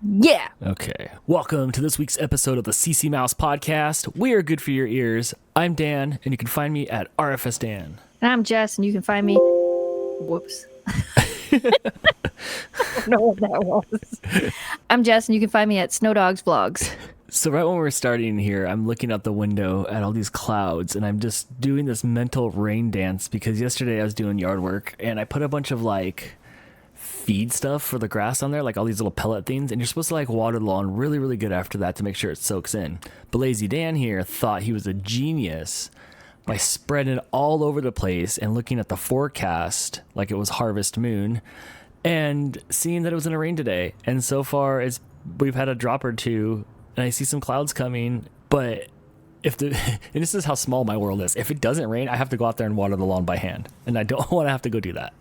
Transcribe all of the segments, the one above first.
Yeah. Okay. Welcome to this week's episode of the CC Mouse Podcast. We are good for your ears. I'm Dan, and you can find me at RFS Dan. And I'm Jess, and you can find me. Whoops. I don't know what that was. I'm Jess, and you can find me at Snow Dogs Vlogs. So right when we're starting here, I'm looking out the window at all these clouds, and I'm just doing this mental rain dance because yesterday I was doing yard work, and I put a bunch of feed stuff for the grass on there, like all these little pellet things, and you're supposed to water the lawn really, really good after that to make sure it soaks in. But Lazy Dan here thought he was a genius by spreading it all over the place and looking at the forecast like it was harvest moon and seeing that it was going to rain today. And so far we've had a drop or two, and I see some clouds coming, but and this is how small my world is. If it doesn't rain, I have to go out there and water the lawn by hand, and I don't want to have to go do that.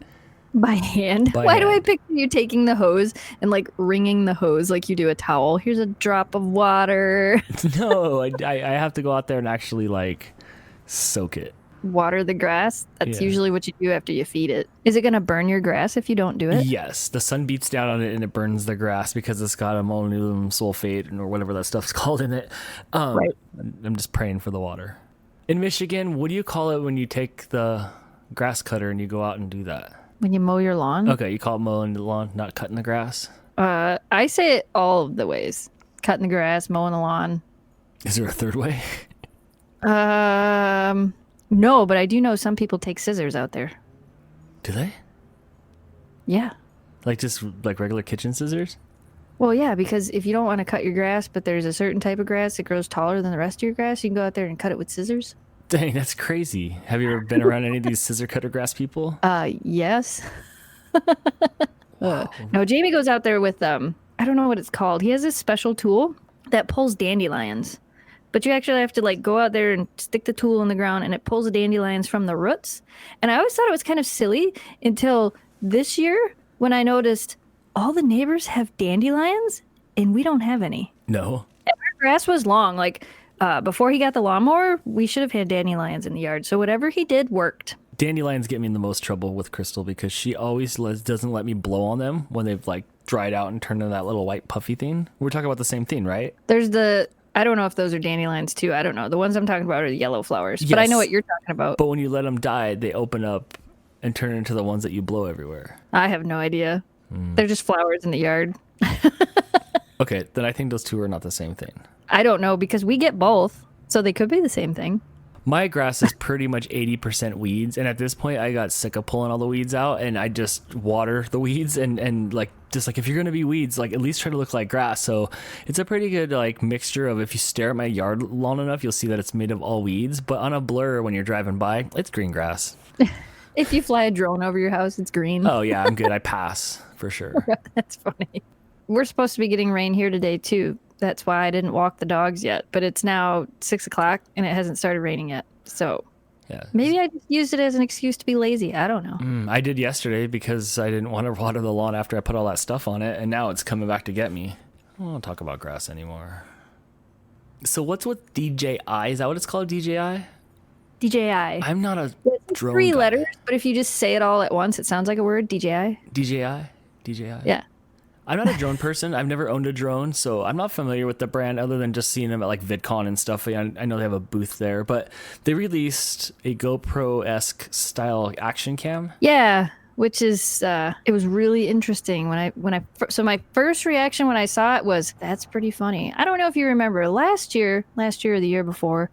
By hand? Why do I picture you taking the hose and wringing the hose like you do a towel? Here's a drop of water. No, I have to go out there and actually soak it. Water the grass? That's usually what you do after you feed it. Is it going to burn your grass if you don't do it? Yes. The sun beats down on it and it burns the grass because it's got ammonium sulfate or whatever that stuff's called in it. Right. I'm just praying for the water. In Michigan, what do you call it when you take the grass cutter and you go out and do that? When you mow your lawn? Okay, you call it mowing the lawn, not cutting the grass? I say it all of the ways. Cutting the grass, mowing the lawn. Is there a third way? No, but I do know some people take scissors out there. Do they? Yeah. Just regular kitchen scissors? Well, yeah, because if you don't want to cut your grass, but there's a certain type of grass that grows taller than the rest of your grass, you can go out there and cut it with scissors. Dang, that's crazy. Have you ever been around any of these scissor cutter grass people? Yes. No, Jamie goes out there with, I don't know what it's called. He has this special tool that pulls dandelions. But you actually have to go out there and stick the tool in the ground, and it pulls the dandelions from the roots. And I always thought it was kind of silly until this year when I noticed all the neighbors have dandelions and we don't have any. No. And our grass was long. Before he got the lawnmower, we should have had dandelions in the yard. So whatever he did worked. Dandelions get me in the most trouble with Crystal because she always doesn't let me blow on them when they've dried out and turned into that little white puffy thing. We're talking about the same thing, right? I don't know if those are dandelions too. I don't know. The ones I'm talking about are the yellow flowers. Yes. But I know what you're talking about. But when you let them die, they open up and turn into the ones that you blow everywhere. I have no idea. They're just flowers in the yard. Okay, then I think those two are not the same thing. I don't know because we get both. So they could be the same thing. My grass is pretty much 80% weeds, and at this point I got sick of pulling all the weeds out, and I just water the weeds and if you're gonna be weeds, at least try to look like grass. So it's a pretty good mixture of, if you stare at my yard long enough, you'll see that it's made of all weeds, but on a blur when you're driving by, it's green grass. If you fly a drone over your house, it's green. Oh yeah, I'm good. I pass for sure. That's funny. We're supposed to be getting rain here today too. That's why I didn't walk the dogs yet. But it's now 6:00 and it hasn't started raining yet. So yeah, maybe I just used it as an excuse to be lazy. I don't know. I did yesterday because I didn't want to water the lawn after I put all that stuff on it. And now it's coming back to get me. I don't want to talk about grass anymore. So what's with DJI? Is that what it's called, DJI? DJI. I'm not a drone 3 guy. letters, but if you just say it all at once, it sounds like a word. DJI. DJI? Yeah. I'm not a drone person. I've never owned a drone, so I'm not familiar with the brand other than just seeing them at VidCon and stuff. I know they have a booth there, but they released a GoPro-esque style action cam. Yeah, which is it was really interesting so my first reaction when I saw it was, that's pretty funny. I don't know if you remember last year or the year before,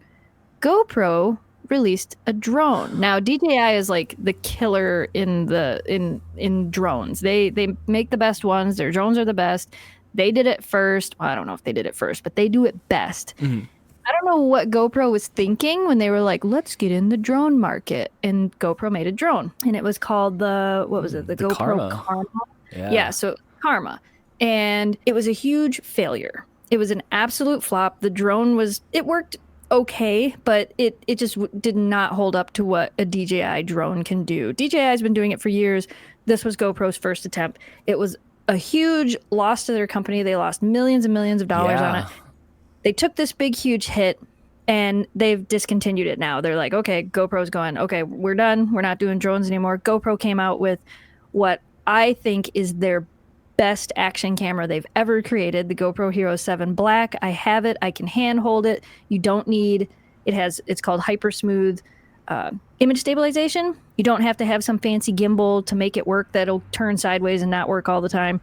GoPro released a drone. Now DJI is the killer in drones. They make the best ones. Their drones are the best. They did it first. Well, I don't know if they did it first, but they do it best. Mm-hmm. I don't know what GoPro was thinking when they were let's get in the drone market, and GoPro made a drone, and it was called the GoPro Karma. Yeah, so Karma, and it was a huge failure. It was an absolute flop. The drone worked okay, but it just did not hold up to what a DJI drone can do. DJI has been doing it for years. This was GoPro's first attempt. It was a huge loss to their company. They lost millions and millions of dollars on it. They took this big, huge hit, and they've discontinued it now. They're okay, GoPro's going, okay, we're done. We're not doing drones anymore. GoPro came out with what I think is their best action camera they've ever created, the GoPro Hero 7 Black. I have it. I can hand hold it. You don't need, it's called hyper smooth image stabilization. You don't have to have some fancy gimbal to make it work that'll turn sideways and not work all the time.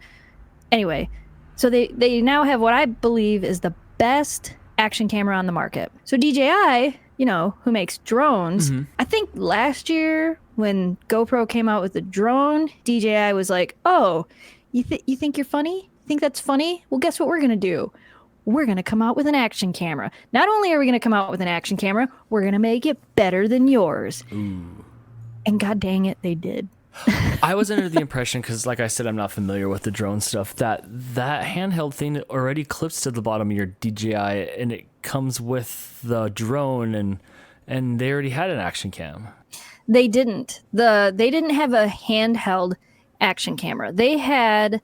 Anyway, so they now have what I believe is the best action camera on the market. So DJI, who makes drones, I think last year when GoPro came out with the drone, DJI was like, oh, you think you're funny? You think that's funny? Well, guess what we're going to do? We're going to come out with an action camera. Not only are we going to come out with an action camera, we're going to make it better than yours. Ooh. And god dang it, they did. I was under the impression, because like I said, I'm not familiar with the drone stuff, that handheld thing already clips to the bottom of your DJI and it comes with the drone and they already had an action cam. They didn't. They didn't have a handheld action camera. They had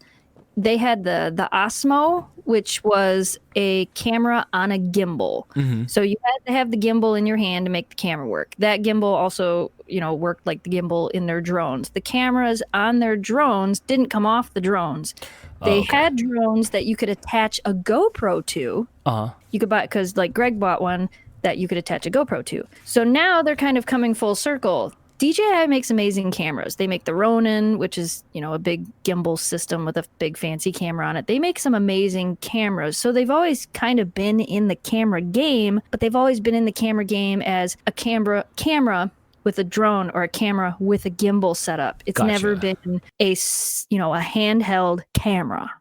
the Osmo, which was a camera on a gimbal. So you had to have the gimbal in your hand to make the camera work. That gimbal also, worked like the gimbal in their drones. The cameras on their drones didn't come off the drones. They had drones that you could attach a GoPro to. You could buy, because like Greg bought one that you could attach a GoPro to. So now they're kind of coming full circle. DJI makes amazing cameras. They make the Ronin, which is, a big gimbal system with a big fancy camera on it. They make some amazing cameras. So they've always kind of been in the camera game, but they've always been in the camera game as a camera with a drone or a camera with a gimbal setup. It's never been a handheld camera.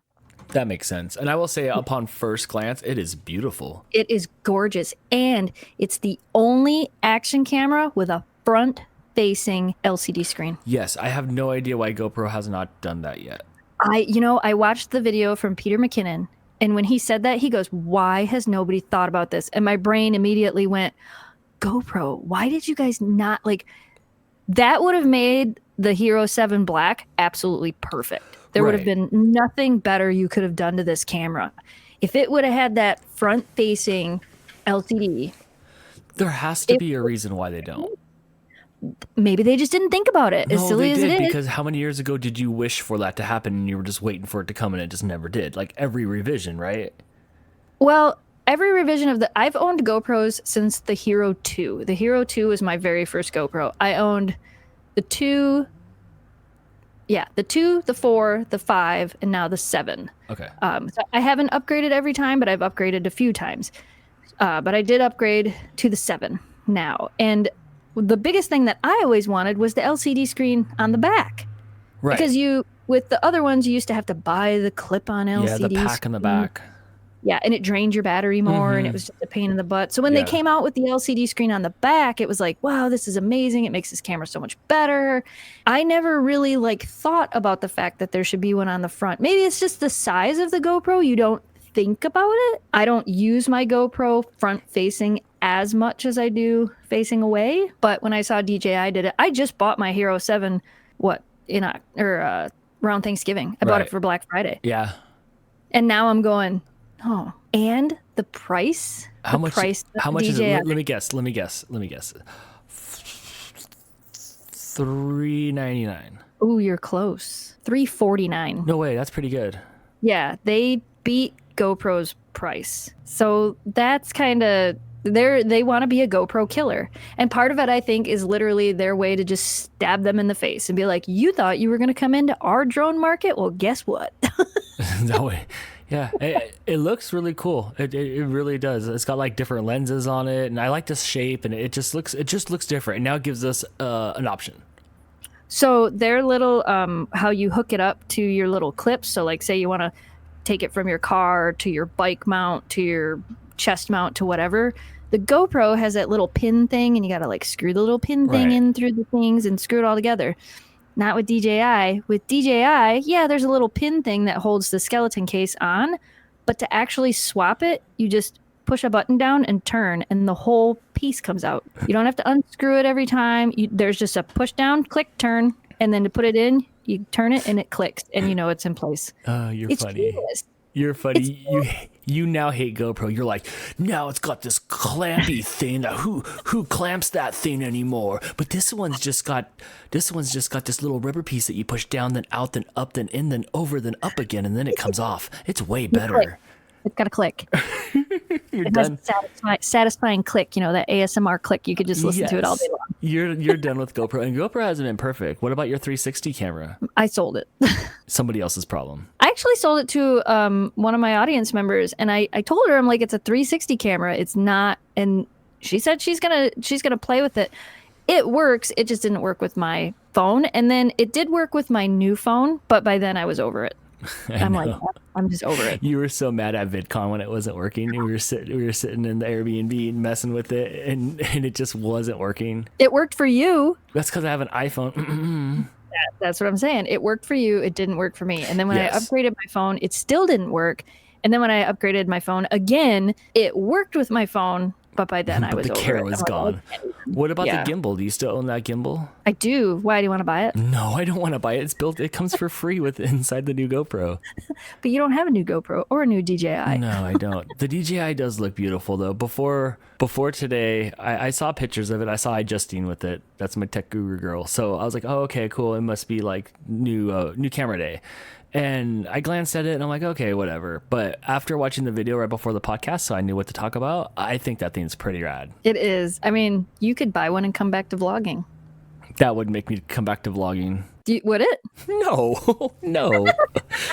That makes sense. And I will say, upon first glance, it is beautiful. It is gorgeous. And it's the only action camera with a front-facing LCD screen. Yes, I have no idea why GoPro has not done that yet. I watched the video from Peter McKinnon, and when he said that, he goes, why has nobody thought about this? And my brain immediately went, GoPro, why did you guys not, that would have made the Hero 7 Black absolutely perfect. There would have been nothing better you could have done to this camera. If it would have had that front-facing LCD. There has to be a reason why they don't. Maybe they just didn't think about it, as silly as it is. Because how many years ago did you wish for that to happen and you were just waiting for it to come and it just never did? Like every revision, right? Well, every revision of I've owned GoPros since the Hero 2. The Hero 2 was my very first GoPro. I owned the 2, the 4, the 5, and now the 7. Okay. So I haven't upgraded every time, but I've upgraded a few times. But I did upgrade to the 7 now. And the biggest thing that I always wanted was the LCD screen on the back. Right. Because with the other ones, you used to have to buy the clip-on LCD screen. Yeah, the pack in the back. Yeah, and it drained your battery more, and it was just a pain in the butt. So when they came out with the LCD screen on the back, it was like, wow, this is amazing. It makes this camera so much better. I never really thought about the fact that there should be one on the front. Maybe it's just the size of the GoPro. You don't think about it. I don't use my GoPro front-facing as much as I do facing away. But when I saw DJI did it, I just bought my Hero 7, around Thanksgiving. I bought it for Black Friday. Yeah. And now I'm going, oh, and the price? How much is it? Let me guess. $399. Ooh, you're close. $349. No way, that's pretty good. Yeah, they beat GoPro's price. So that's kind of they want to be a GoPro killer. And part of it, I think, is literally their way to just stab them in the face and be like, you thought you were going to come into our drone market? Well, guess what? That way. Yeah, it looks really cool. It really does. It's got different lenses on it, and I like this shape, and it just looks different. And now it gives us an option. So their little how you hook it up to your little clips. So say you want to take it from your car to your bike mount to your chest mount to whatever. The GoPro has that little pin thing, and you got to screw the little pin thing in through the things and screw it all together. Not with DJI. With DJI, there's a little pin thing that holds the skeleton case on, but to actually swap it, you just push a button down and turn, and the whole piece comes out. You don't have to unscrew it every time. There's just a push down, click, turn, and then to put it in, you turn it and it clicks, and it's in place. Oh, you're funny. Genius. You're funny. You now hate GoPro. You're like, now it's got this clampy thing. Who clamps that thing anymore? But this one's just got this little rubber piece that you push down, then out, then up, then in, then over, then up again, and then it comes off. It's way better. It's got a click. You're It done. has a satisfying click, that ASMR click. You could just listen to it all day long. You're done with GoPro, and GoPro hasn't been perfect. What about your 360 camera? I sold it. Somebody else's problem. I actually sold it to one of my audience members, and I told her, I'm like, it's a 360 camera. It's not, and she said she's gonna play with it. It works. It just didn't work with my phone, and then it did work with my new phone, but by then I was over it. I'm like, I'm just over it. You were so mad at VidCon when it wasn't working. We were sitting in the Airbnb messing with it, and it just wasn't working. It worked for you. That's because I have an iPhone. That's what I'm saying. It worked for you. It didn't work for me. And then when I Yes. upgraded my phone, it still didn't work. And then when I upgraded my phone again, it worked with my phone. But by then I was the over camera it. was I'm like, gone. okay. What about Yeah. the gimbal? Do you still own that gimbal? I do. Why do you want to buy it? No, I don't want to buy it. It's built. It comes for free with inside the new GoPro. But you don't have a new GoPro or a new DJI. No, I don't. The DJI does look beautiful though. Before today, I saw pictures of it. I saw iJustine with it. That's my tech guru girl. So I was like, oh, okay, cool. It must be like new camera day. And I glanced at it and I'm like, okay, whatever. But after watching the video right before the podcast, so I knew what to talk about, I think that thing's pretty rad. It is. I mean, you could buy one and come back to vlogging. That would make me come back to vlogging. Would it? No, no,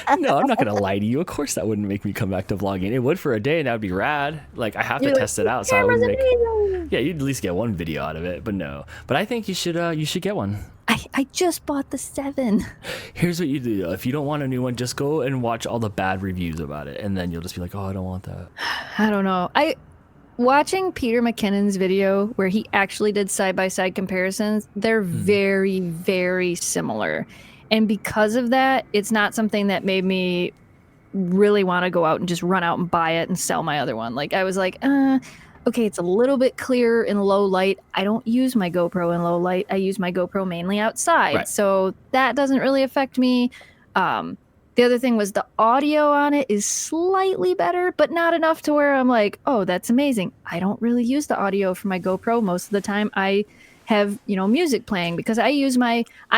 I'm not going to lie to you. Of course that wouldn't make me come back to vlogging. It would for a day and that would be rad. Like I have to test it out. So I would yeah, you'd at least get one video out of it, but no. But I think you should get one. I just bought the 7. Here's what you do though. If you don't want a new one, just go and watch all the bad reviews about it. And then you'll just be like, oh, I don't want that. I don't know. Watching Peter McKinnon's video where he actually did side-by-side comparisons, they're very, very similar. And because of that, it's not something that made me really want to go out and just run out and buy it and sell my other one. Like I was like, okay, it's a little bit clearer in low light. I don't use my GoPro in low light. I use my GoPro mainly outside. Right. So that doesn't really affect me. The other thing was the audio on it is slightly better, but not enough to where I'm like, oh, that's amazing. I don't really use the audio for my GoPro. Most of the time I have, music playing because I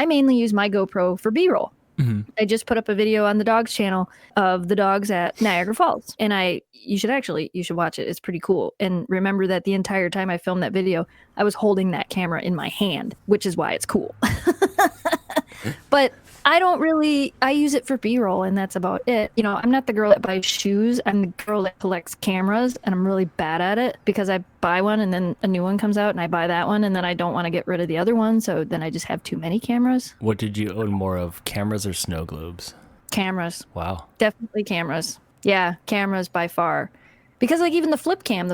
mainly use my GoPro for B-roll. Mm-hmm. I just put up a video on the dogs channel of the dogs at Niagara Falls. And you should watch it. It's pretty cool. And remember that the entire time I filmed that video, I was holding that camera in my hand, which is why it's cool. But I use it for B-roll and that's about it. I'm not the girl that buys shoes. I'm the girl that collects cameras and I'm really bad at it because I buy one and then a new one comes out and I buy that one and then I don't want to get rid of the other one. So then I just have too many cameras. What did you own more of, cameras or snow globes? Cameras. Wow. Definitely cameras. Yeah, cameras by far. Because even the flip cam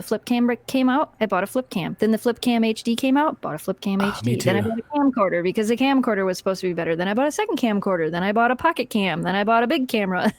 came out, I bought a flip cam. Then the flip cam HD came out, bought a flip cam HD. Me too. Then I bought a camcorder because the camcorder was supposed to be better. Then I bought a second camcorder. Then I bought a pocket cam. Then I bought a big camera.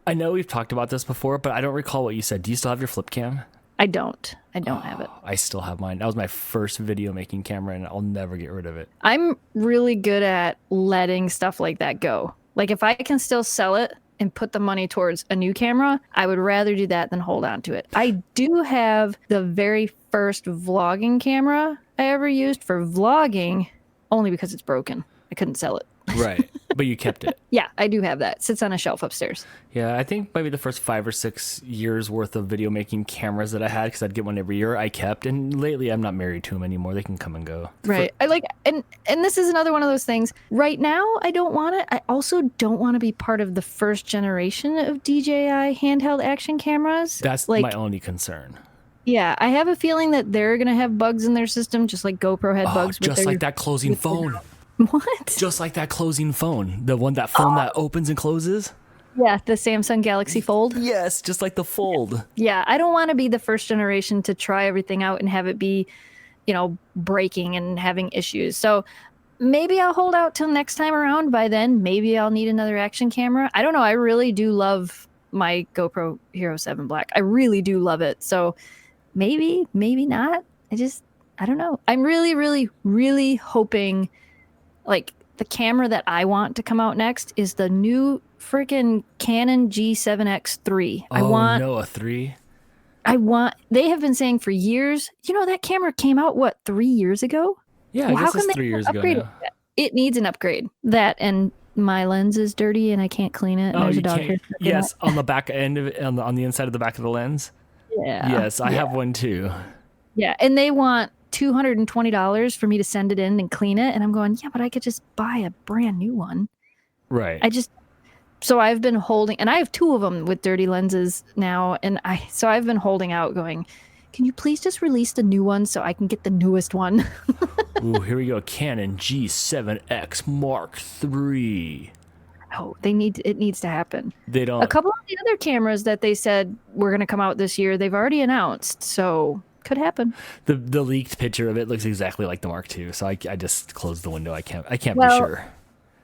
I know we've talked about this before, but I don't recall what you said. Do you still have your flip cam? I don't have it. I still have mine. That was my first video making camera and I'll never get rid of it. I'm really good at letting stuff like that go. Like if I can still sell it and put the money towards a new camera, I would rather do that than hold on to it. I do have the very first vlogging camera I ever used for vlogging only because it's broken. I couldn't sell it. Right. But you kept it. Yeah, I do have that. It sits on a shelf upstairs. Yeah, I think maybe the first 5 or 6 years worth of video making cameras that I had, because I'd get one every year, I kept. And lately I'm not married to them anymore. They can come and go. Right. And this is another one of those things. Right now, I don't want it. I also don't want to be part of the first generation of DJI handheld action cameras. That's my only concern. Yeah, I have a feeling that they're going to have bugs in their system, just like GoPro had bugs. Just like that closing phone. What? Just like that closing phone. That phone that opens and closes. Yeah, the Samsung Galaxy Fold. Yes, just like the Fold. Yeah, I don't want to be the first generation to try everything out and have it be, breaking and having issues. So maybe I'll hold out till next time around. By then, maybe I'll need another action camera. I don't know. I really do love my GoPro Hero 7 Black. I really do love it. So maybe not. I don't know. I'm really, really, really hoping, like, the camera that I want to come out next is the new freaking Canon G7X3. No, a 3? They have been saying for years, that camera came out, 3 years ago? Yeah, I guess it's 3 years ago now. It needs an upgrade. That, and my lens is dirty and I can't clean it. And there's a dog hair. Yes, on the back end of it, on the inside of the back of the lens. Yeah. Yes, I have one too. Yeah, and they want $220 for me to send it in and clean it. And I'm going, yeah, but I could just buy a brand new one. Right. So I've been holding, and I have 2 of them with dirty lenses now. And I've been holding out going, can you please just release the new one so I can get the newest one? Ooh, here we go. Canon G7X Mark III. Oh, it needs to happen. They don't. A couple of the other cameras that they said were going to come out this year, they've already announced. So could happen. The leaked picture of it looks exactly like the Mark II. So I just closed the window. I can't be sure.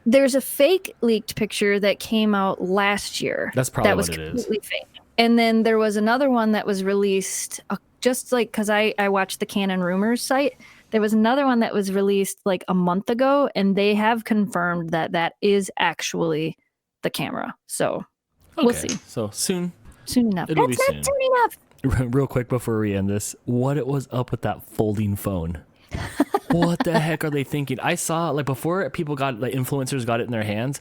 There's a fake leaked picture that came out last year. That's probably what it is. That was completely fake. And then there was another one that was released just like, because I watched the Canon Rumors site. There was another one that was released like a month ago, and they have confirmed that is actually the camera. So we'll see. So soon. Soon enough. It'll That's be not soon enough. Real quick before we end this, what was up with that folding phone? What the heck are they thinking? I saw before people influencers got it in their hands.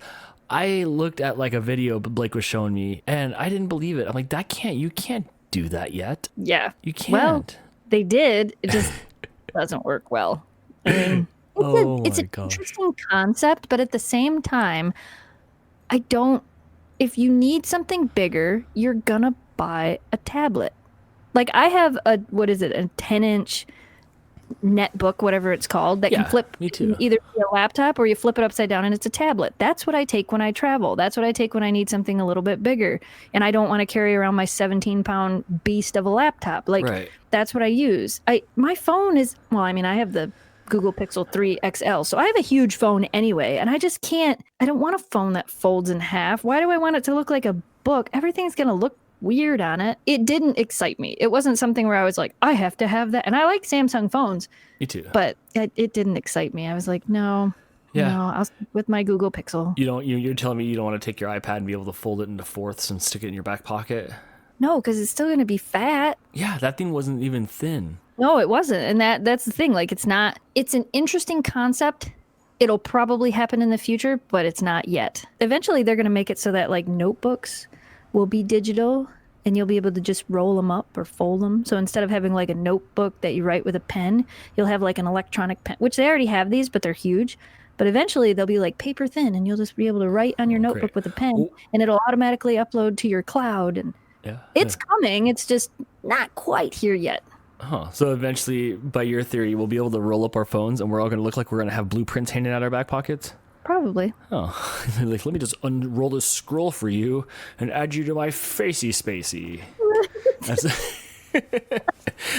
I looked at a video Blake was showing me, and I didn't believe it. I'm like, you can't do that yet. Yeah, you can't. Well, they did. It just doesn't work well. I mean, it's an interesting concept, but at the same time, if you need something bigger, you're gonna buy a tablet. Like I have a 10-inch netbook, whatever it's called, that can flip either be a laptop or you flip it upside down and it's a tablet. That's what I take when I travel. That's what I take when I need something a little bit bigger. And I don't want to carry around my 17-pound beast of a laptop. That's what I use. My phone is, I have the Google Pixel 3 XL, so I have a huge phone anyway, and I just can't, I don't want a phone that folds in half. Why do I want it to look like a book? Everything's going to look weird on it. It didn't excite me. It wasn't something where I was like, I have to have that. And I like Samsung phones. Me too. But it didn't excite me. I was like, no, I'll stick with my Google Pixel. You're telling me you don't want to take your iPad and be able to fold it into fourths and stick it in your back pocket? No, because it's still going to be fat. Yeah, that thing wasn't even thin. No, it wasn't. And that's the thing. It's an interesting concept. It'll probably happen in the future, but it's not yet. Eventually, they're going to make it so that notebooks will be digital and you'll be able to just roll them up or fold them. So instead of having a notebook that you write with a pen, you'll have an electronic pen, which they already have these, but they're huge. But eventually they'll be paper thin and you'll just be able to write on your notebook with a pen and it'll automatically upload to your cloud. And it's coming. It's just not quite here yet. So eventually, by your theory, we'll be able to roll up our phones and we're all going to look like we're going to have blueprints hanging out our back pockets? Probably. Oh, let me just unroll this scroll for you and add you to my facey spacey.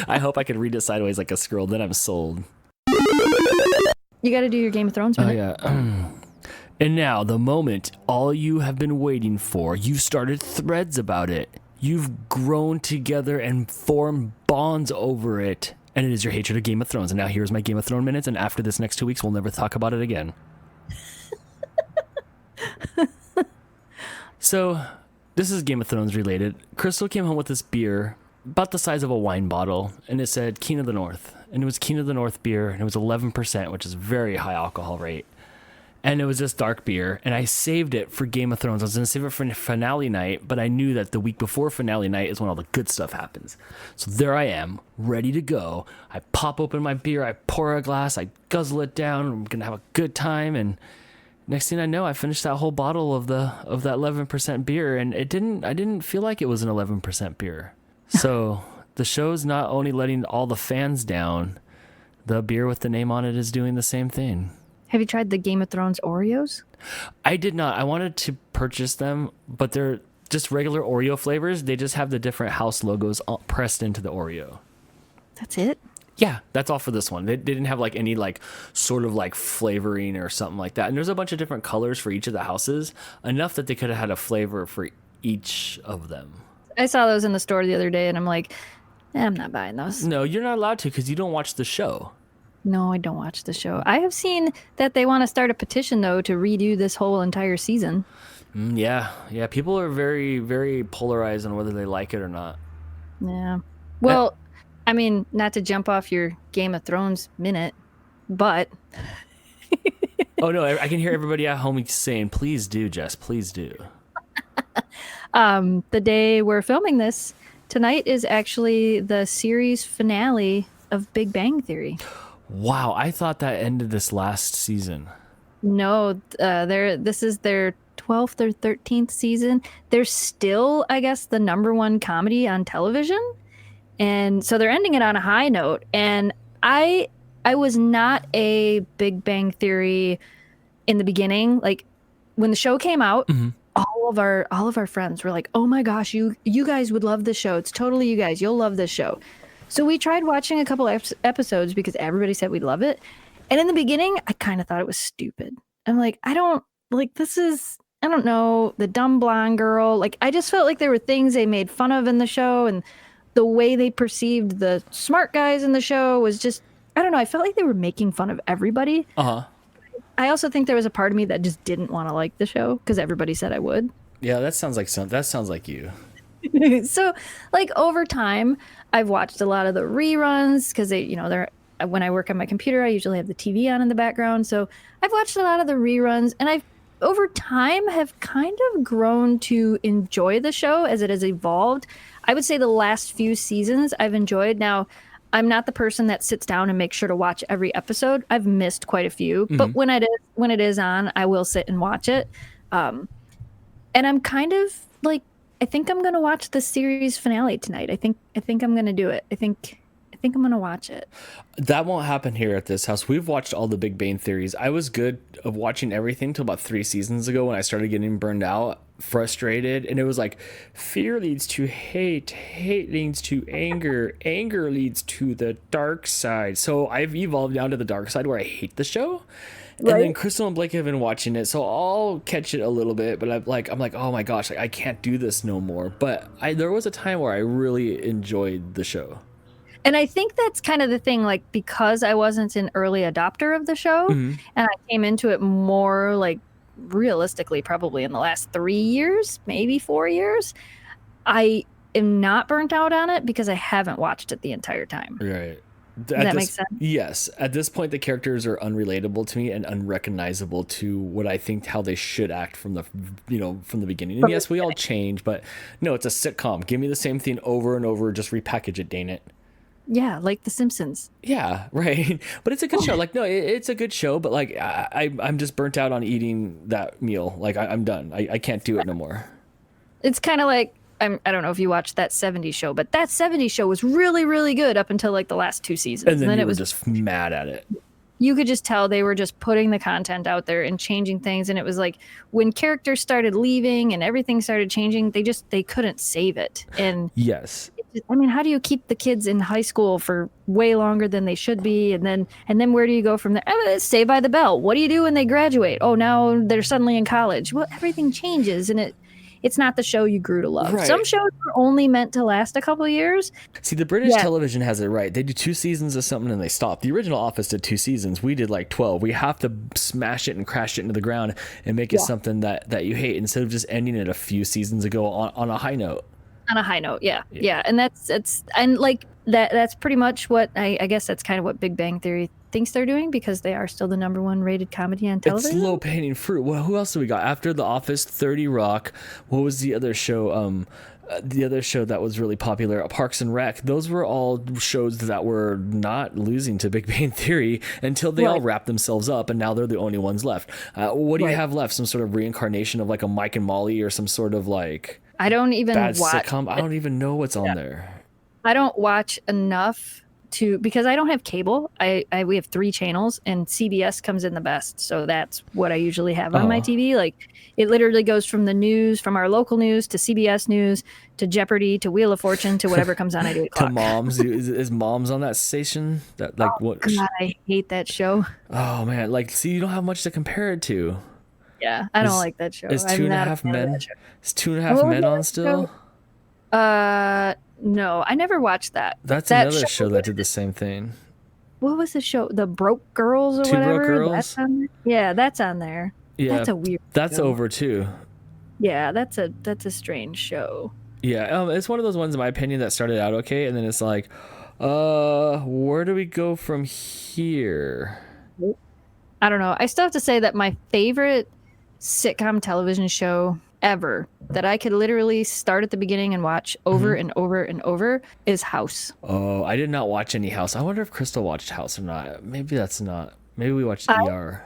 I hope I can read it sideways like a scroll. Then I'm sold. You got to do your Game of Thrones minute. Oh, yeah. And now, the moment all you have been waiting for. You've started threads about it. You've grown together and formed bonds over it. And it is your hatred of Game of Thrones. And now here's my Game of Thrones minutes. And after this next 2 weeks, we'll never talk about it again. So, this is Game of Thrones related. Crystal came home with this beer, about the size of a wine bottle, and it said King of the North. And it was King of the North beer, and it was 11%, which is a very high alcohol rate. And it was this dark beer, and I saved it for Game of Thrones. I was going to save it for finale night, but I knew that the week before finale night is when all the good stuff happens. So there I am, ready to go. I pop open my beer, I pour a glass, I guzzle it down, I'm going to have a good time, and next thing I know, I finished that whole bottle of that 11% beer, and I didn't feel like it was an 11% beer. So the show's not only letting all the fans down, the beer with the name on it is doing the same thing. Have you tried the Game of Thrones Oreos? I did not. I wanted to purchase them, but they're just regular Oreo flavors. They just have the different house logos pressed into the Oreo. That's it? Yeah, that's all for this one. They didn't have any sort of flavoring or something like that. And there's a bunch of different colors for each of the houses, enough that they could have had a flavor for each of them. I saw those in the store the other day and I'm like, I'm not buying those. No, you're not allowed to because you don't watch the show. No, I don't watch the show. I have seen that they want to start a petition though to redo this whole entire season. Yeah. People are very, very polarized on whether they like it or not. Yeah. Eh, Well, I mean, not to jump off your Game of Thrones minute, but oh no, I can hear everybody at home saying, "Please do, Jess. Please do." the day we're filming this, tonight is actually the series finale of Big Bang Theory. Wow, I thought that ended this last season. No, this is their 12th or 13th season. They're still, I guess, the #1 comedy on television. And so they're ending it on a high note. And I was not a Big Bang Theory in the beginning. Like when the show came out, all of our friends were like, "Oh my gosh, you guys would love this show. It's totally you guys. You'll love this show." So we tried watching a couple episodes because everybody said we'd love it. And in the beginning, I kind of thought it was stupid. I'm like, I don't know, the dumb blonde girl. Like, I just felt like there were things they made fun of in the show, and the way they perceived the smart guys in the show was just, I don't know. I felt like they were making fun of everybody. I also think there was a part of me that just didn't want to like the show because everybody said I would. Yeah, that sounds like you. So, like, over time, I've watched a lot of the reruns because they're when I work on my computer, I usually have the TV on in the background. So I've watched a lot of the reruns, and I've over time have kind of grown to enjoy the show as it has evolved. I would say the last few seasons I've enjoyed. Now, I'm not the person that sits down and makes sure to watch every episode. I've missed quite a few, but when it is on, I will sit and watch it. And I'm kind of like, I think I'm going to watch the series finale tonight. I think I'm going to do it. I think I'm going to watch it. That won't happen here at this house. We've watched all the Big Bang Theories. I was good of watching everything till about 3 seasons ago when I started getting burned out, frustrated, and it was like, fear leads to hate, hate leads to anger, anger leads to the dark side. So I've evolved down to the dark side where I hate the show. And then Crystal and Blake have been watching it, so I'll catch it a little bit. But I'm like, oh my gosh, I can't do this no more. But there was a time where I really enjoyed the show. And I think that's kind of the thing, like, because I wasn't an early adopter of the show, and I came into it more, like, realistically, probably in the last 3 years, maybe 4 years, I am not burnt out on it because I haven't watched it the entire time. Right. Does that make sense? Yes. At this point, the characters are unrelatable to me and unrecognizable to what I think how they should act from the beginning. And yes, we all change, but no, it's a sitcom. Give me the same thing over and over. Just repackage it, dang it. Yeah, like The Simpsons. Yeah, right. But it's a good show. Like, no, it's a good show, but like I'm just burnt out on eating that meal. Like I'm done. I can't do it no more. It's kind of like, I don't know if you watched that '70s show, but that '70s show was really, really good up until like the last 2 seasons. And then it was just mad at it. You could just tell they were just putting the content out there and changing things. And it was like when characters started leaving and everything started changing, they couldn't save it. And yes, I mean, how do you keep the kids in high school for way longer than they should be? And then where do you go from there? Saved by the Bell. What do you do when they graduate? Oh, now they're suddenly in college. Well, everything changes, and it's not the show you grew to love. Right. Some shows are only meant to last a couple of years. See, the British television has it right. They do 2 seasons of something and they stop. The original Office did 2 seasons. We did like 12. We have to smash it and crash it into the ground and make it something that you hate instead of just ending it a few seasons ago on a high note. On a high note, yeah. And that's pretty much what I guess that's kind of what Big Bang Theory thinks they're doing, because they are still the #1 rated comedy on television. It's low hanging fruit. Well, who else do we got after The Office? 30 Rock. What was the other show? The other show that was really popular, Parks and Rec. Those were all shows that were not losing to Big Bang Theory until they all wrapped themselves up, and now they're the only ones left. What do you have left? Some sort of reincarnation of like a Mike and Molly, or some sort of like I don't even bad watch sitcom? I don't even know what's on there. I don't watch enough because I don't have cable. We have 3 channels, and CBS comes in the best, so that's what I usually have on my TV. Like, it literally goes from the news, from our local news, to CBS News, to Jeopardy, to Wheel of Fortune, to whatever comes on at 8 o'clock. To Moms. Is Moms on that station? That like what? God, I hate that show. Oh man, like, see, you don't have much to compare it to. Yeah, I don't like that show. Is Two and a Half Men? Is Two and a Half Men on still? No, I never watched that. That's another show that did the same thing. What was the show? The Broke Girls or Two whatever? Broke Girls? That's on there? Yeah, that's on there. Yeah, that's a weird That's show. over too. Yeah, that's a strange show. Yeah, it's one of those ones, in my opinion, that started out okay, and then it's like, where do we go from here? I don't know. I still have to say that my favorite sitcom television show ever that I could literally start at the beginning and watch over and over and over is House. Oh, I did not watch any House. I wonder if Crystal watched House or not. Maybe that's not. Maybe we watched I, ER.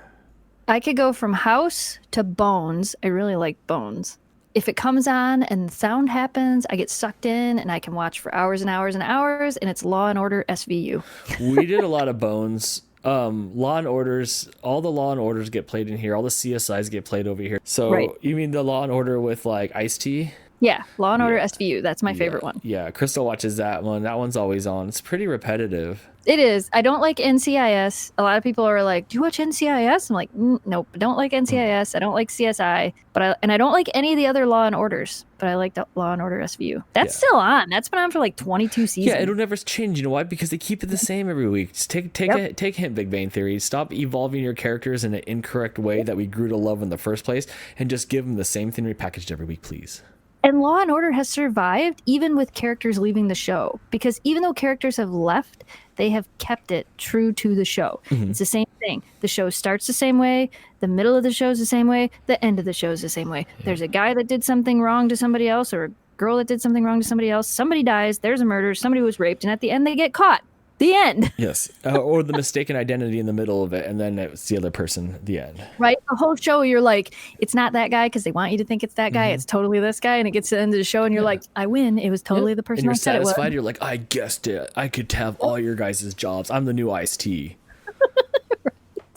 I could go from House to Bones. I really like Bones. If it comes on and the sound happens, I get sucked in and I can watch for hours and hours and hours, and it's Law and Order SVU. We did a lot of Bones. Law and Orders, all the Law and Orders get played in here. All the CSIs get played over here. So Right. you mean the Law and Order with like Ice-T? Yeah, Law and Order SVU. That's my favorite one. Yeah, Crystal watches that one. That one's always on. It's pretty repetitive. It is. I don't like NCIS. A lot of people are like, "Do you watch NCIS?" I'm like, "Nope, I don't like NCIS. I don't like CSI, and I don't like any of the other Law and Orders. But I like Law and Order SVU. That's still on. That's been on for like 22 seasons. Yeah, it'll never change. You know why? Because they keep it the same every week. Just take hint, Big Bang Theory. Stop evolving your characters in an incorrect way that we grew to love in the first place, and just give them the same thing repackaged every week, please. And Law and Order has survived even with characters leaving the show, because even though characters have left, they have kept it true to the show. It's the same thing. The show starts the same way, the middle of the show is the same way, the end of the show is the same way. There's a guy that did something wrong to somebody else, or a girl that did something wrong to somebody else. Somebody dies, there's a murder, somebody was raped, and at the end they get caught. The end. Yes. Or the mistaken identity in the middle of it, and then it's the other person, the end. Right? The whole show, you're like, it's not that guy because they want you to think it's that guy. It's totally this guy. And it gets to the end of the show, and you're like, I win. It was totally the person And you're I said it was. satisfied. You're like, I guessed it. I could have all your guys' jobs. I'm the new Ice-T.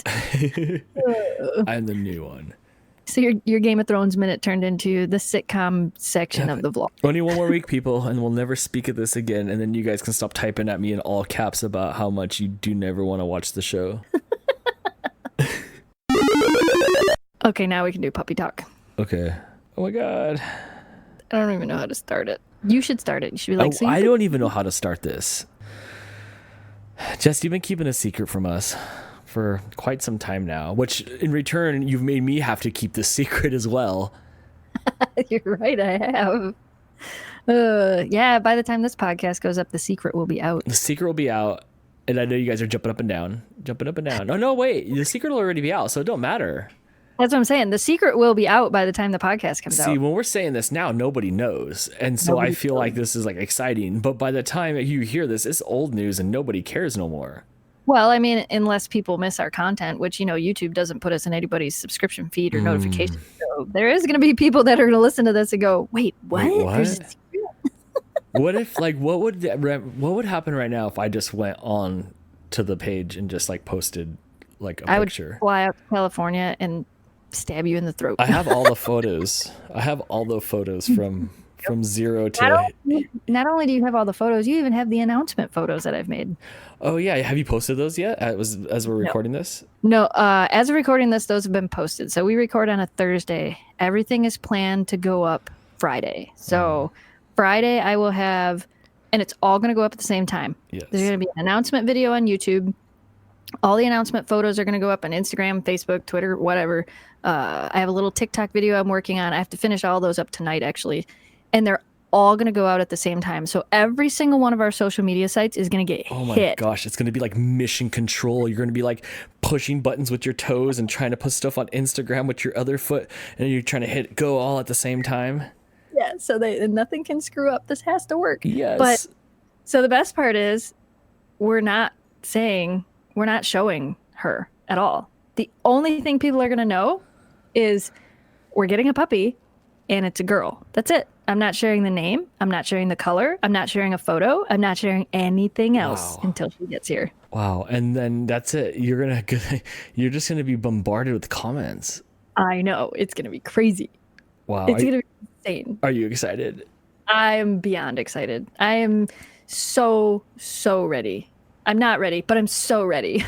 I'm the new one. So your Game of Thrones minute turned into the sitcom section of the vlog. Only one more week, people, and we'll never speak of this again. And then you guys can stop typing at me in all caps about how much you do never want to watch the show. Okay, now we can do puppy talk. Okay. Oh my God. I don't even know how to start it. You should start it. You should be like, I don't even know how to start this. Jess, you've been keeping a secret from us for quite some time now, which in return, you've made me have to keep this secret as well. You're right, I have. Yeah, by the time this podcast goes up, the secret will be out. The secret will be out, and I know you guys are jumping up and down. No, wait, the secret will already be out, so it don't matter. That's what I'm saying. The secret will be out by the time the podcast comes out. See, when we're saying this now, nobody knows, and so I feel like this is like exciting, but by the time you hear this, it's old news and nobody cares no more. Well, I mean, unless people miss our content, which, YouTube doesn't put us in anybody's subscription feed or notification. So there is going to be people that are going to listen to this and go, wait, what? There's a secret? What if, like, what would happen right now if I just went on to the page and just like posted like a picture? I would fly out to California and stab you in the throat. I have all the photos. From zero to... Not only do you have all the photos, you even have the announcement photos that I've made. Oh, yeah. Have you posted those yet as we're recording this? No. As of recording this, those have been posted. So we record on a Thursday. Everything is planned to go up Friday. So Friday I will have, and it's all going to go up at the same time. Yes. There's going to be an announcement video on YouTube. All the announcement photos are going to go up on Instagram, Facebook, Twitter, whatever. I have a little TikTok video I'm working on. I have to finish all those up tonight, actually. And they're all going to go out at the same time. So every single one of our social media sites is going to get hit. Oh my gosh, it's going to be like mission control. You're going to be like pushing buttons with your toes and trying to put stuff on Instagram with your other foot, and you're trying to hit go all at the same time. Yeah, so nothing can screw up. This has to work. Yes. But so the best part is we're not showing her at all. The only thing people are going to know is we're getting a puppy and it's a girl. That's it. I'm not sharing the name. I'm not sharing the color. I'm not sharing a photo. I'm not sharing anything else until she gets here. Wow. And then that's it. You're just going to be bombarded with comments. I know. It's going to be crazy. Wow. It's going to be insane. Are you excited? I'm beyond excited. I am so ready. I'm not ready, but I'm so ready.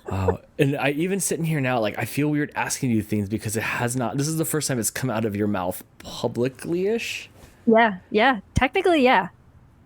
Wow. And I even sitting here now, like, I feel weird asking you things because this is the first time it's come out of your mouth publicly-ish. Yeah. Technically, yeah.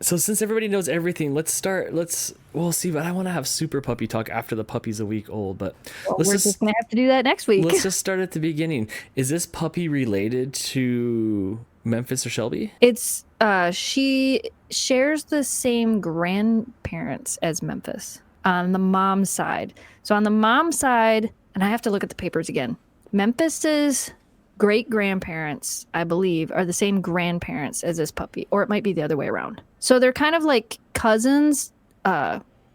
So since everybody knows everything, we'll see, but I want to have super puppy talk after the puppy's a week old, but Well, we're just going to have to do that next week. let's just start at the beginning. Is this puppy related to Memphis or Shelby? It's, she shares the same grandparents as Memphis on the mom's side. So on the mom's side, and I have to look at the papers again, Memphis's great-grandparents, I believe, are the same grandparents as this puppy, or it might be the other way around. So they're kind of like cousins,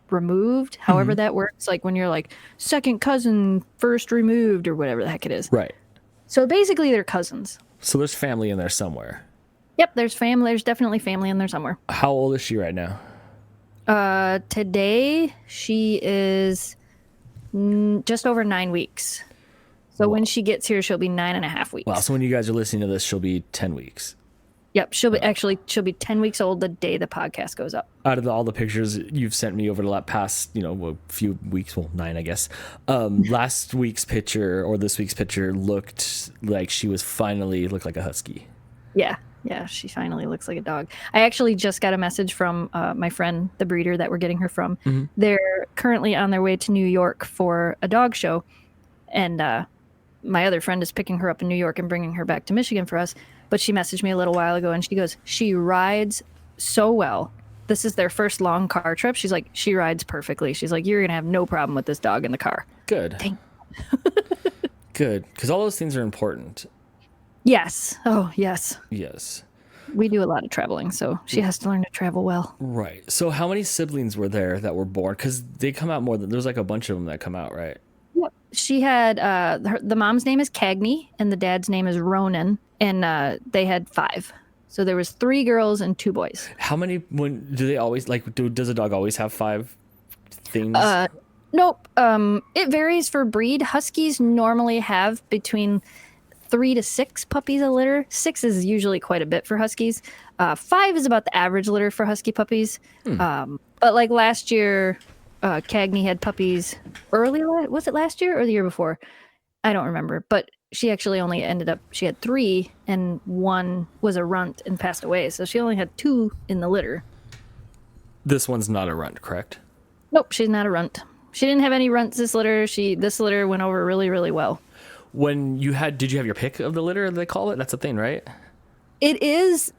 removed, however that works. Like when you're like second cousin, first removed, or whatever the heck it is. Right. So basically they're cousins. So there's family in there somewhere. Yep, there's family. There's definitely family in there somewhere. How old is she right now? Today she is just over 9 weeks. So when she gets here, she'll be 9.5 weeks. Wow. So when you guys are listening to this, she'll be 10 weeks. Yep. She'll be 10 weeks old the day the podcast goes up. Out of all the pictures you've sent me over the past, a few weeks, 9, I guess. Last week's picture or this week's picture looked like she looked like a husky. Yeah. Yeah. She finally looks like a dog. I actually just got a message from my friend, the breeder that we're getting her from. Mm-hmm. They're currently on their way to New York for a dog show. And, my other friend is picking her up in New York and bringing her back to Michigan for us. But she messaged me a little while ago and she goes, she rides so well. This is their first long car trip. She's like, she rides perfectly. She's like, you're going to have no problem with this dog in the car. Good. Good. Because all those things are important. Yes. Oh, yes. Yes. We do a lot of traveling, so she has to learn to travel well. Right. So how many siblings were there that were born? Because they come out there's like a bunch of them that come out, right? Yep. She had, the mom's name is Cagney, and the dad's name is Ronan, and they had 5. So there was 3 girls and 2 boys. How many, do they always, does a dog always have 5 things? Nope. It varies for breed. Huskies normally have between 3 to 6 puppies a litter. 6 is usually quite a bit for Huskies. 5 is about the average litter for Husky puppies. But like last year, Cagney had puppies was it last year or the year before? I don't remember, but she actually only she had 3 and 1 was a runt and passed away. So she only had 2 in the litter. This one's not a runt, correct? Nope, she's not a runt. She didn't have any runts this litter. This litter went over really, really well. Did you have your pick of the litter, they call it? That's a thing, right? It is,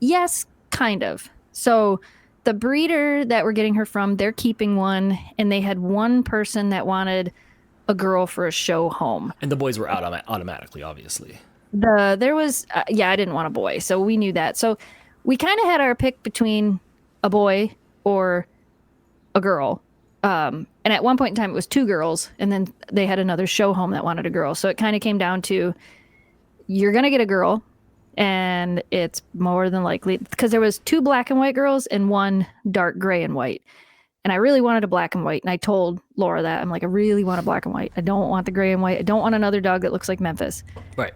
yes, kind of. So the breeder that we're getting her from, they're keeping one, and they had one person that wanted a girl for a show home. And the boys were out automatically, obviously. I didn't want a boy, so we knew that. So we kind of had our pick between a boy or a girl. And at one point in time, it was 2 girls, and then they had another show home that wanted a girl. So it kind of came down to, you're going to get a girl, and it's more than likely, because there was 2 black and white girls and 1 dark gray and white. And I really wanted a black and white. And I told Laura that. I'm like, I really want a black and white. I don't want the gray and white. I don't want another dog that looks like Memphis. Right.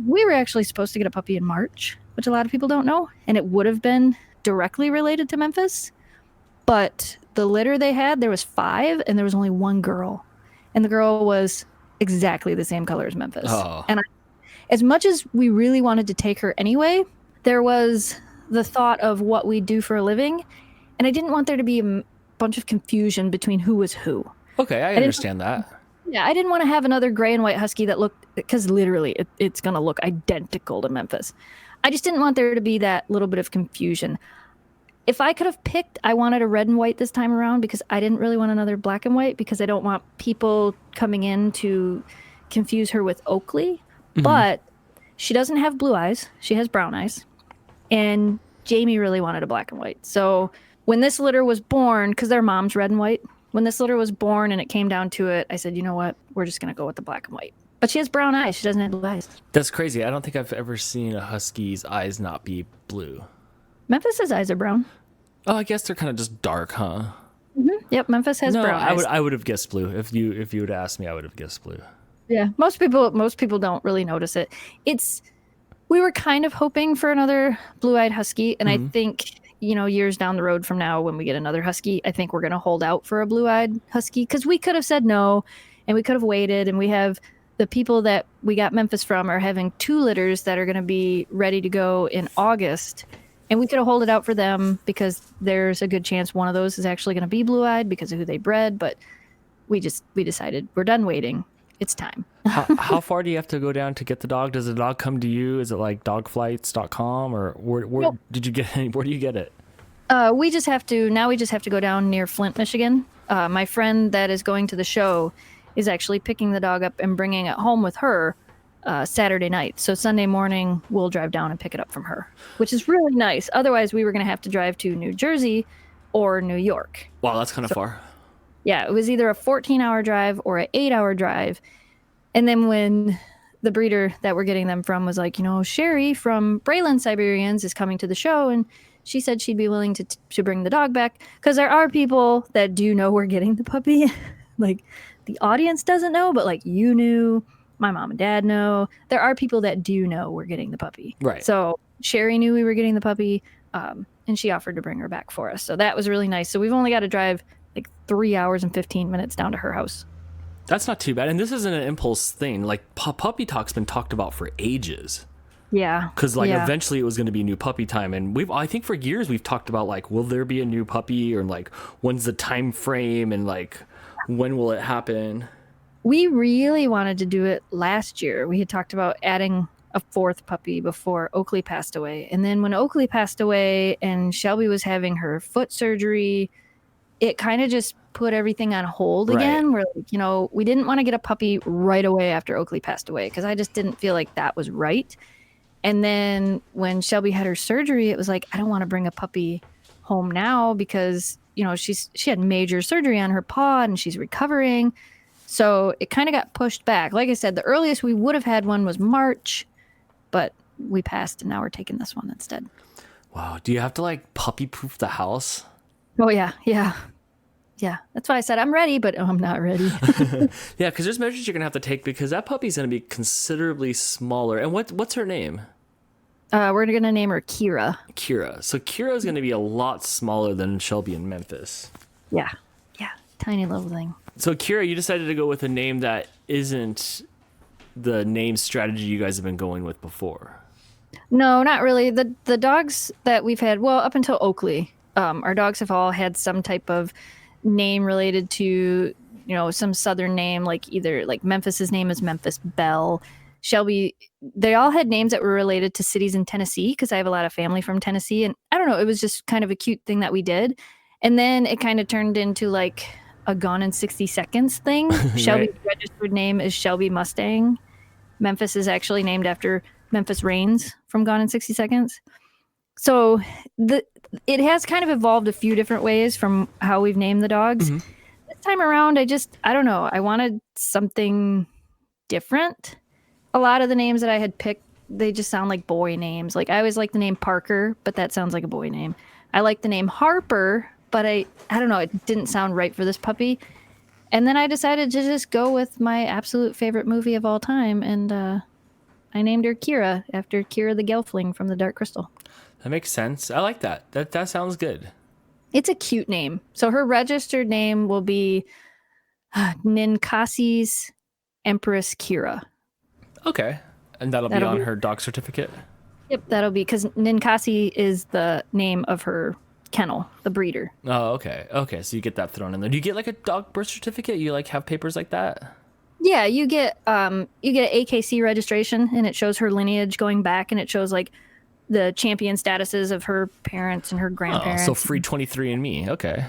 We were actually supposed to get a puppy in March, which a lot of people don't know. And it would have been directly related to Memphis. But the litter they had, there was 5, and there was only 1 girl. And the girl was exactly the same color as Memphis. Oh. And as much as we really wanted to take her anyway, there was the thought of what we do for a living. And I didn't want there to be a bunch of confusion between who was who. Okay, I understand that. Yeah, I didn't want to have another gray and white husky that looked, because literally it's going to look identical to Memphis. I just didn't want there to be that little bit of confusion. If I could have picked, I wanted a red and white this time around, because I didn't really want another black and white, because I don't want people coming in to confuse her with Oakley. Mm-hmm. But she doesn't have blue eyes. She has brown eyes. And Jamie really wanted a black and white. So when this litter was born, because their mom's red and white, when this litter was born and it came down to it, I said, you know what? We're just going to go with the black and white. But she has brown eyes. She doesn't have blue eyes. That's crazy. I don't think I've ever seen a husky's eyes not be blue. Memphis's eyes are brown. Oh, I guess they're kind of just dark, huh? Mm-hmm. Yep, Memphis has brown eyes. I would have guessed blue. If you would ask me, I would have guessed blue. Yeah, most people don't really notice it. We were kind of hoping for another blue-eyed husky, and I think, years down the road from now, when we get another husky, I think we're going to hold out for a blue-eyed husky, because we could have said no, and we could have waited, and we have the people that we got Memphis from are having 2 litters that are going to be ready to go in August, And we could have held it out for them because there's a good chance one of those is actually going to be blue-eyed because of who they bred. But we decided we're done waiting. It's time. How far do you have to go down to get the dog? Does the dog come to you? Is it like dogflights.com or where Nope. did you get where do you get it? We just have to go down near Flint, Michigan. My friend that is going to the show is actually picking the dog up and bringing it home with her Saturday night. So Sunday morning, we'll drive down and pick it up from her, which is really nice. Otherwise, we were going to have to drive to New Jersey or New York. Wow, that's kind of far. Yeah, it was either a 14-hour drive or an 8-hour drive. And then when the breeder that we're getting them from was like, Sherry from Braylon Siberians is coming to the show, and she said she'd be willing to bring the dog back, because there are people that do know we're getting the puppy. Like, the audience doesn't know, but like you knew, my mom and dad know. There are people that do know we're getting the puppy. Right. So Sherry knew we were getting the puppy, and she offered to bring her back for us. So that was really nice. So we've only got to drive like 3 hours and 15 minutes down to her house. That's not too bad. And this isn't an impulse thing. Like, puppy talk's been talked about for ages. Yeah. Because eventually it was going to be new puppy time, and I think for years we've talked about like, will there be a new puppy, or like, when's the time frame, and like, when will it happen? We really wanted to do it last year. We had talked about adding a 4th puppy before Oakley passed away, and then when Oakley passed away and Shelby was having her foot surgery, it kind of just put everything on hold again. We're like, we didn't want to get a puppy right away after Oakley passed away, because I just didn't feel like that was right. And then when Shelby had her surgery, it was like, I don't want to bring a puppy home now because, she had major surgery on her paw and she's recovering. So it kind of got pushed back. Like I said, the earliest we would have had one was March, but we passed and now we're taking this one instead. Wow. Do you have to like puppy proof the house? Oh, yeah. Yeah. Yeah. That's why I said I'm ready, but I'm not ready. Yeah, because there's measures you're going to have to take, because that puppy's going to be considerably smaller. And what's her name? We're going to name her Kira. Kira. So Kira's going to be a lot smaller than Shelby in Memphis. Yeah. Yeah. Tiny little thing. So Kira, you decided to go with a name that isn't the name strategy you guys have been going with before. No, not really. The dogs that we've had, well, up until Oakley, our dogs have all had some type of name related to, some southern name, like either like Memphis's name is Memphis Belle. Shelby, they all had names that were related to cities in Tennessee, because I have a lot of family from Tennessee, and I don't know, it was just kind of a cute thing that we did. And then it kind of turned into like a Gone in 60 Seconds thing. Right. Shelby's registered name is Shelby Mustang. Memphis is actually named after Memphis Reigns from Gone in 60 Seconds. So it has kind of evolved a few different ways from how we've named the dogs. Mm-hmm. This time around, I don't know, I wanted something different. A lot of the names that I had picked, they just sound like boy names. Like, I always like the name Parker, but that sounds like a boy name. I like the name Harper, but I don't know, it didn't sound right for this puppy. And then I decided to just go with my absolute favorite movie of all time, and I named her Kira after Kira the Gelfling from The Dark Crystal. That makes sense. I like that. That sounds good. It's a cute name. So her registered name will be Ninkasi's Empress Kira. Okay. And that'll be on her dog certificate? Yep, that'll be, because Ninkasi is the name of her kennel, the breeder. Oh, okay. Okay, so you get that thrown in there. Do you get like a dog birth certificate? You like have papers like that? Yeah, you get an AKC registration, and it shows her lineage going back, and it shows like the champion statuses of her parents and her grandparents. Oh, so free 23andMe. Okay.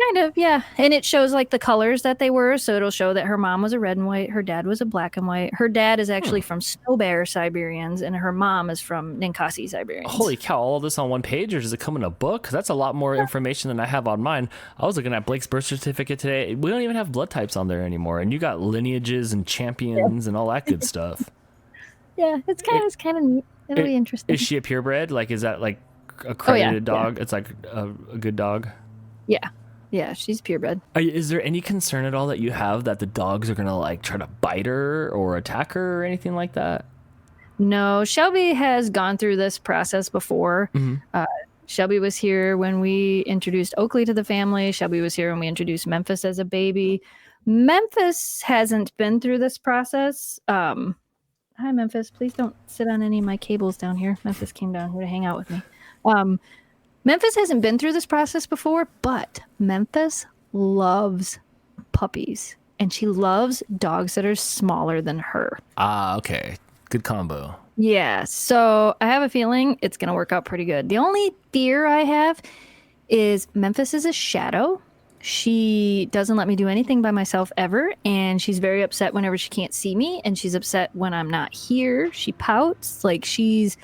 Kind of, yeah. And it shows like the colors that they were. So it'll show that her mom was a red and white. Her dad was a black and white. Her dad is actually from Snow Bear Siberians, and her mom is from Ninkasi Siberians. Holy cow, all this on one page, or does it come in a book? Because that's a lot more information than I have on mine. I was looking at Blake's birth certificate today. We don't even have blood types on there anymore. And you got lineages and champions and all that good stuff. Yeah, it's kind of neat. It'll be interesting. Is she a purebred? Like, is that like a credited dog? Yeah. It's like a good dog? Yeah. Yeah, she's purebred. Is there any concern at all that you have that the dogs are going to like try to bite her or attack her or anything like that? No, Shelby has gone through this process before. Mm-hmm. Shelby was here when we introduced Oakley to the family. Shelby was here when we introduced Memphis as a baby. Memphis hasn't been through this process. Hi, Memphis. Please don't sit on any of my cables down here. Memphis came down here to hang out with me. Memphis hasn't been through this process before, but Memphis loves puppies and she loves dogs that are smaller than her. Ah, okay. Good combo. Yeah, so I have a feeling it's going to work out pretty good. The only fear I have is Memphis is a shadow. She doesn't let me do anything by myself ever, and she's very upset whenever she can't see me, and she's upset when I'm not here. She pouts. Like, she's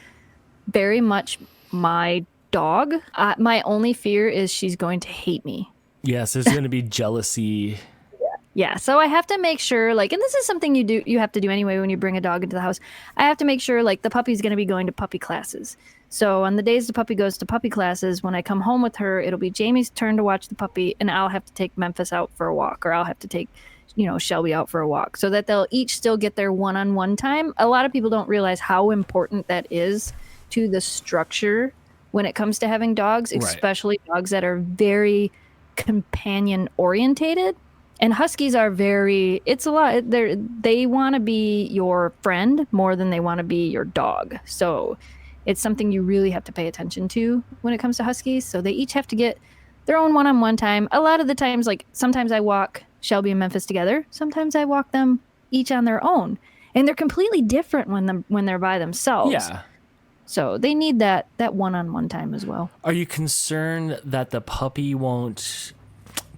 very much my dog. My only fear is she's going to hate me. Yes, there's going to be jealousy. Yeah, so I have to make sure, like, and this is something you have to do anyway when you bring a dog into the house. I have to make sure, like, the puppy's going to be going to puppy classes. So on the days the puppy goes to puppy classes, when I come home with her, it'll be Jamie's turn to watch the puppy, and I'll have to take Memphis out for a walk, or I'll have to take, Shelby out for a walk, so that they'll each still get their one-on-one time. A lot of people don't realize how important that is to the structure when it comes to having dogs, especially dogs that are very companion orientated. And huskies are it's a lot. They want to be your friend more than they want to be your dog. So it's something you really have to pay attention to when it comes to huskies. So they each have to get their own one-on-one time. A lot of the times, like sometimes I walk Shelby and Memphis together. Sometimes I walk them each on their own. And they're completely different when they're by themselves. Yeah. So they need that one-on-one time as well. Are you concerned that the puppy won't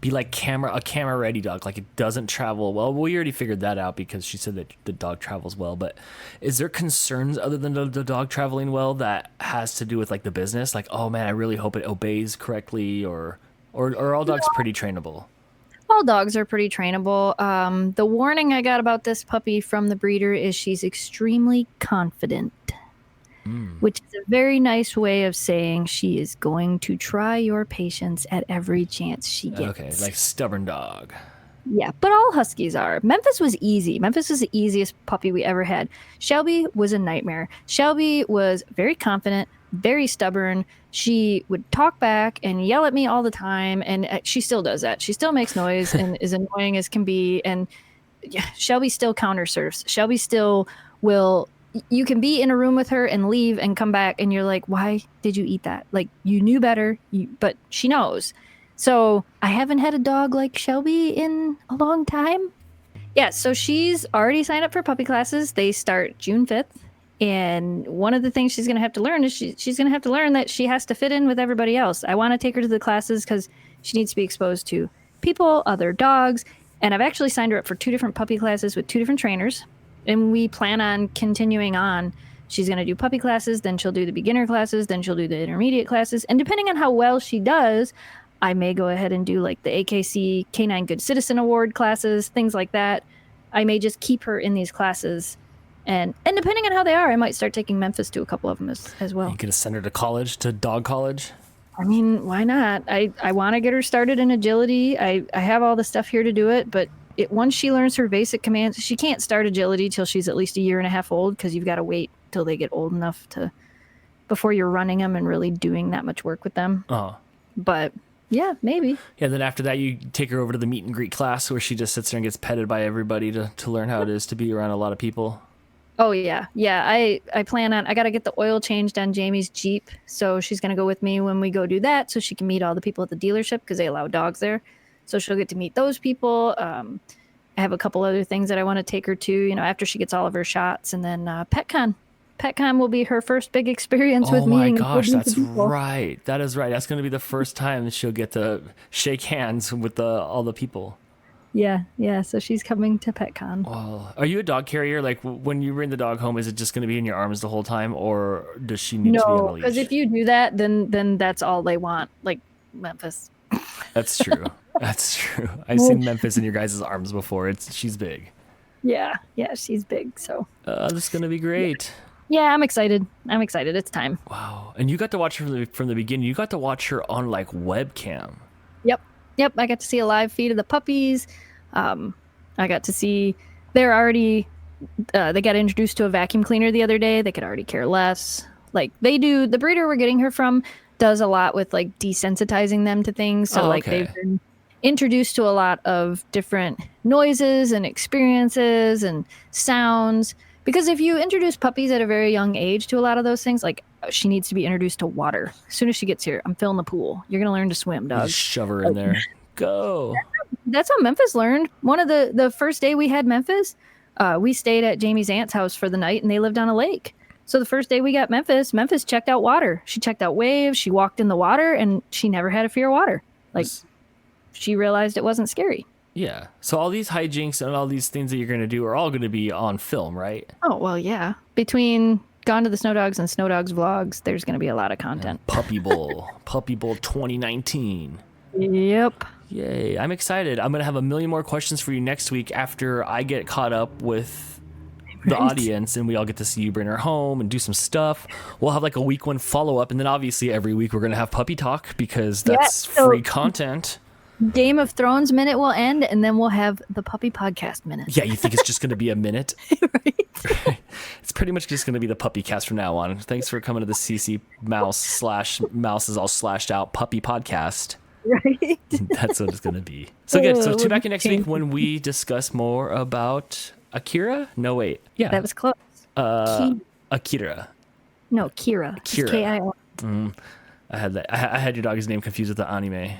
be like a camera ready dog, like it doesn't travel well? We already figured that out because she said that the dog travels well, but is there concerns other than the dog traveling well that has to do with like the business, like, oh man, I really hope it obeys correctly, or all dogs pretty trainable? All dogs are pretty trainable. The warning I got about this puppy from the breeder is she's extremely confident, which is a very nice way of saying she is going to try your patience at every chance she gets. Okay, like stubborn dog. Yeah, but all huskies are. Memphis was easy. Memphis was the easiest puppy we ever had. Shelby was a nightmare. Shelby was very confident, very stubborn. She would talk back and yell at me all the time, and she still does that. She still makes noise and is annoying as can be, and Shelby still countersurfs. Shelby still will... You can be in a room with her and leave and come back, and you're like, why did you eat that? Like, you knew better, but she knows. So I haven't had a dog like Shelby in a long time. Yeah, so she's already signed up for puppy classes. They start June 5th. And one of the things she's going to have to learn is she's going to have to learn that she has to fit in with everybody else. I want to take her to the classes because she needs to be exposed to people, other dogs. And I've actually signed her up for 2 different puppy classes with 2 different trainers. And we plan on continuing on. She's going to do puppy classes, then she'll do the beginner classes, then she'll do the intermediate classes. And depending on how well she does, I may go ahead and do like the AKC Canine Good Citizen Award classes, things like that. I may just keep her in these classes. And depending on how they are, I might start taking Memphis to a couple of them as well. You gonna send her to college, to dog college? I mean, why not? I want to get her started in agility. I have all the stuff here to do it, but once she learns her basic commands, she can't start agility till she's at least 1.5 years old, because you've got to wait till they get old enough before you're running them and really doing that much work with them. Oh. But yeah, maybe. Yeah, then after that, you take her over to the meet and greet class where she just sits there and gets petted by everybody to learn how it is to be around a lot of people. Oh, yeah. Yeah, I plan on... I got to get the oil changed on Jamie's Jeep, so she's going to go with me when we go do that so she can meet all the people at the dealership because they allow dogs there. So she'll get to meet those people. I have a couple other things that I want to take her to, after she gets all of her shots. And then PetCon. PetCon will be her first big experience with meeting. Oh my gosh, that's right. That is right. That's going to be the first time that she'll get to shake hands with all the people. Yeah. So she's coming to PetCon. Well, are you a dog carrier? Like when you bring the dog home, is it just going to be in your arms the whole time, or does she need to be on a leash? No, because if you do that, then that's all they want. Like Memphis. That's true. That's true. I've seen Memphis in your guys' arms before. She's big. Yeah, she's big. So this is going to be great. Yeah, I'm excited. It's time. Wow. And you got to watch her from the beginning. You got to watch her on like webcam. Yep. I got to see a live feed of the puppies. I got to see they're already they got introduced to a vacuum cleaner the other day. They could already care less. Like they do. The breeder we're getting her from does a lot with like desensitizing them to things. So they've been introduced to a lot of different noises and experiences and sounds. Because if you introduce puppies at a very young age to a lot of those things, like she needs to be introduced to water. As soon as she gets here, I'm filling the pool. You're gonna learn to swim, dog. Just shove her in there. Go. That's how Memphis learned. One of the first day we had Memphis, we stayed at Jamie's aunt's house for the night, and they lived on a lake. So the first day we got Memphis checked out water. She checked out waves. She walked in the water, and she never had a fear of water. Like, she realized it wasn't scary. Yeah. So all these hijinks and all these things that you're going to do are all going to be on film, right? Oh, well, yeah. Between Gone to the Snow Dogs and Snow Dogs vlogs, there's going to be a lot of content. Puppy Bowl. Puppy Bowl 2019. Yep. Yay. I'm excited. I'm going to have a million more questions for you next week after I get caught up with the audience and we all get to see you bring her home and do some stuff. We'll have like a week 1 follow-up, and then obviously every week we're going to have puppy talk because that's free content. Game of Thrones minute will end, and then we'll have the puppy podcast minute. Yeah, you think it's just going to be a minute? Right. It's pretty much just going to be the PuppyCast from now on. Thanks for coming to the CC Mouse / Mouse is all slashed out puppy podcast. Right. That's what it's going to be. So good. So tune back in next week when we discuss more about Akira. No, wait. Yeah. That was close. Akira. No, Kira. Kira. K-I-R. I had that. I had your dog's name confused with the anime.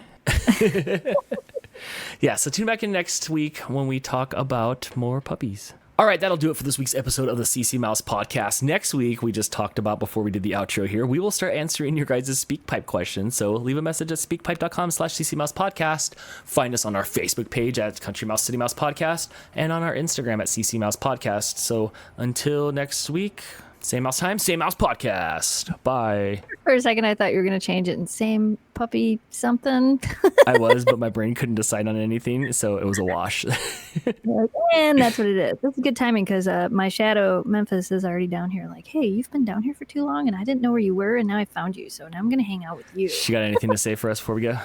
Yeah, so tune back in next week when we talk about more puppies. All right, that'll do it for this week's episode of the CC Mouse podcast. Next week, we just talked about before we did the outro here, we will start answering your guys' SpeakPipe questions. So leave a message at speakpipe.com/CC Mouse podcast. Find us on our Facebook page at Country Mouse City Mouse Podcast and on our Instagram at CC Mouse Podcast. So until next week, same mouse time, same mouse podcast. Bye. For a second, I thought you were going to change it and same puppy something. I was, but my brain couldn't decide on anything, so it was a wash. And that's what it is. That's good timing because my shadow, Memphis, is already down here like, hey, you've been down here for too long, and I didn't know where you were, and now I found you, so now I'm going to hang out with you. She got anything to say for us before we go? I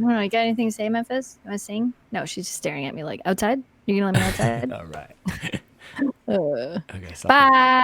don't know. You got anything to say, Memphis? You want to sing? No, she's just staring at me like, outside? You're going to let me outside? All right. Okay, Okay, bye.